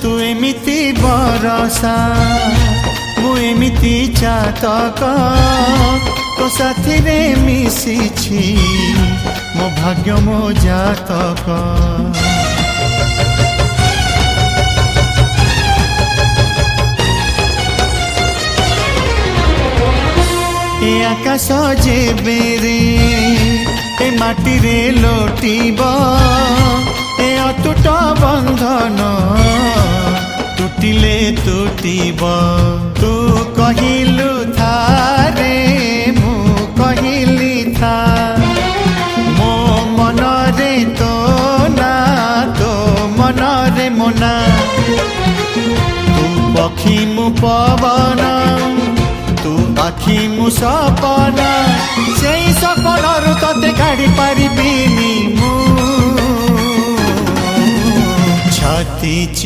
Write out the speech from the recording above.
तू एमिति बरसा मु एमिति चातक तो साथी रे मिशिछि मो भाग्य मो जातक। ए आकाश जेबे रे ए माटी रे लोटिब ए अटूट बंधन टूटिले टूटिब। तू कहिलु था रे मु कहिली था मो मन रे तो ना तो मन रे मोना। तू पक्षी मु पवन तू आखि मु सपना से सपनरु तते काढ़ी पारिबिनी मु छाती